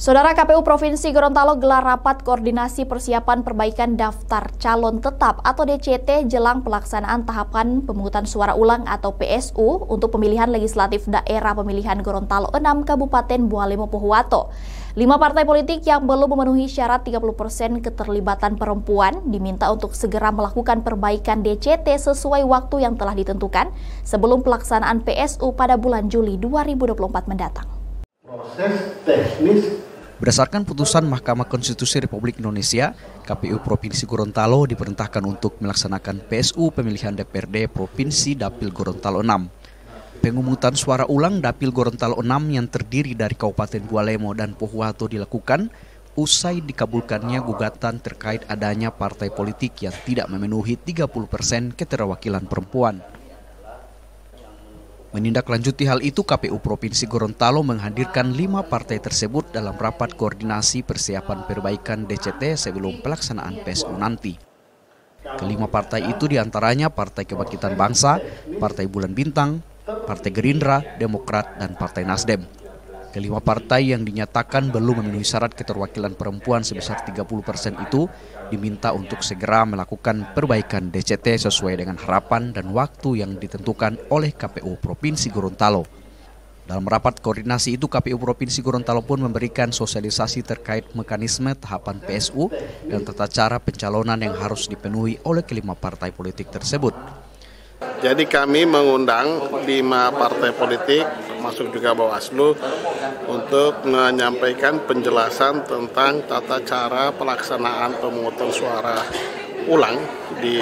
Saudara, KPU Provinsi Gorontalo gelar rapat koordinasi persiapan perbaikan daftar calon tetap atau DCT jelang pelaksanaan tahapan pemungutan suara ulang atau PSU untuk pemilihan legislatif daerah pemilihan Gorontalo 6 Kabupaten Bualemo Pohuwato. 5 partai politik yang belum memenuhi syarat 30% keterlibatan perempuan diminta untuk segera melakukan perbaikan DCT sesuai waktu yang telah ditentukan sebelum pelaksanaan PSU pada bulan Juli 2024 mendatang. Proses teknis. Berdasarkan putusan Mahkamah Konstitusi Republik Indonesia, KPU Provinsi Gorontalo diperintahkan untuk melaksanakan PSU pemilihan DPRD Provinsi Dapil Gorontalo 6. Pemungutan suara ulang Dapil Gorontalo 6 yang terdiri dari Kabupaten Bualemo dan Pohuwato dilakukan usai dikabulkannya gugatan terkait adanya partai politik yang tidak memenuhi 30% keterwakilan perempuan. Menindaklanjuti hal itu, KPU Provinsi Gorontalo menghadirkan 5 partai tersebut dalam rapat koordinasi persiapan perbaikan DCT sebelum pelaksanaan PSU nanti. Kelima partai itu diantaranya Partai Kebangkitan Bangsa, Partai Bulan Bintang, Partai Gerindra, Demokrat, dan Partai Nasdem. Kelima partai yang dinyatakan belum memenuhi syarat keterwakilan perempuan sebesar 30% itu diminta untuk segera melakukan perbaikan DCT sesuai dengan harapan dan waktu yang ditentukan oleh KPU Provinsi Gorontalo. Dalam rapat koordinasi itu, KPU Provinsi Gorontalo pun memberikan sosialisasi terkait mekanisme tahapan PSU dan tata cara pencalonan yang harus dipenuhi oleh kelima partai politik tersebut. Jadi kami mengundang 5 partai politik, termasuk juga Bawaslu, untuk menyampaikan penjelasan tentang tata cara pelaksanaan pemungutan suara ulang di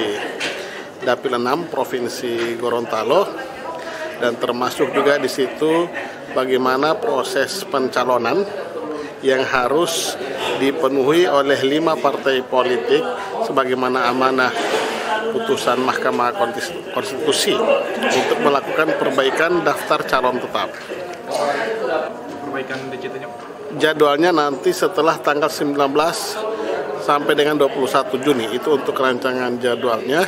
Dapil 6 Provinsi Gorontalo, dan termasuk juga di situ bagaimana proses pencalonan yang harus dipenuhi oleh 5 partai politik sebagaimana amanah putusan Mahkamah Konstitusi untuk melakukan perbaikan daftar calon tetap. Perbaikan DCT-nya? Jadwalnya nanti setelah tanggal 19 sampai dengan 21 Juni, itu untuk rancangan jadwalnya,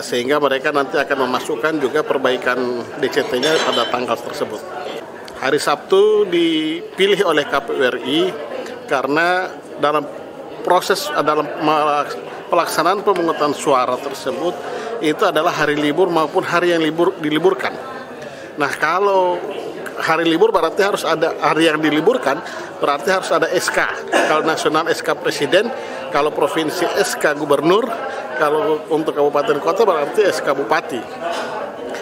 sehingga mereka nanti akan memasukkan juga perbaikan DCT-nya pada tanggal tersebut. Hari Sabtu dipilih oleh KPU RI karena dalam pelaksanaan pemungutan suara tersebut itu adalah hari libur maupun hari yang diliburkan. Nah, kalau hari libur berarti harus ada, hari yang diliburkan berarti harus ada SK. Kalau nasional SK Presiden, kalau provinsi SK Gubernur, kalau untuk kabupaten kota berarti SK Bupati.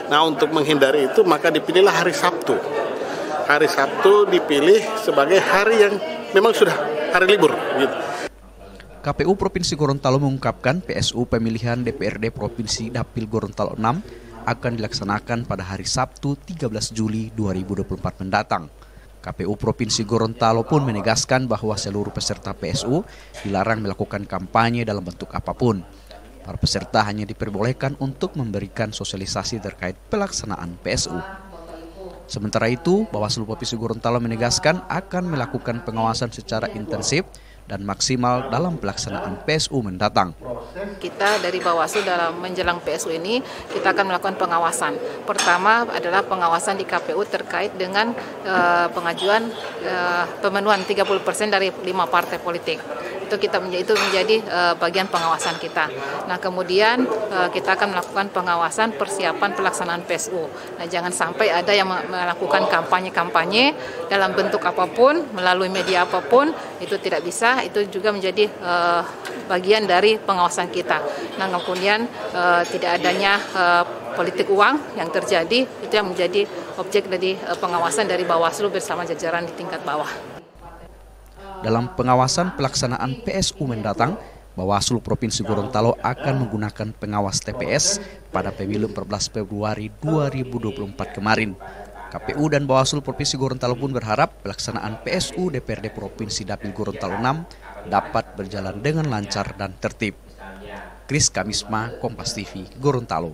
Nah, untuk menghindari itu maka dipilihlah hari Sabtu. Hari Sabtu dipilih sebagai hari yang memang sudah hari libur gitu. KPU Provinsi Gorontalo mengungkapkan PSU pemilihan DPRD Provinsi Dapil Gorontalo 6 akan dilaksanakan pada hari Sabtu 13 Juli 2024 mendatang. KPU Provinsi Gorontalo pun menegaskan bahwa seluruh peserta PSU dilarang melakukan kampanye dalam bentuk apapun. Para peserta hanya diperbolehkan untuk memberikan sosialisasi terkait pelaksanaan PSU. Sementara itu, Bawaslu Provinsi Gorontalo menegaskan akan melakukan pengawasan secara intensif dan maksimal dalam pelaksanaan PSU mendatang. Kita dari Bawaslu dalam menjelang PSU ini, kita akan melakukan pengawasan. Pertama adalah pengawasan di KPU terkait dengan pengajuan pemenuhan 30% dari 5 partai politik. Itu menjadi bagian pengawasan kita. Nah, kemudian kita akan melakukan pengawasan persiapan pelaksanaan PSU. Nah, jangan sampai ada yang melakukan kampanye-kampanye dalam bentuk apapun, melalui media apapun, itu tidak bisa. Itu juga menjadi bagian dari pengawasan kita. Nah, kemudian tidak adanya politik uang yang terjadi, itu yang menjadi objek dari pengawasan dari Bawaslu bersama jajaran di tingkat bawah. Dalam pengawasan pelaksanaan PSU mendatang, Bawaslu Provinsi Gorontalo akan menggunakan pengawas TPS pada pemilu 14 Februari 2024 kemarin. KPU dan Bawaslu Provinsi Gorontalo pun berharap pelaksanaan PSU DPRD Provinsi Dapil Gorontalo 6 dapat berjalan dengan lancar dan tertib. Kris Kamisma, Kompas TV, Gorontalo.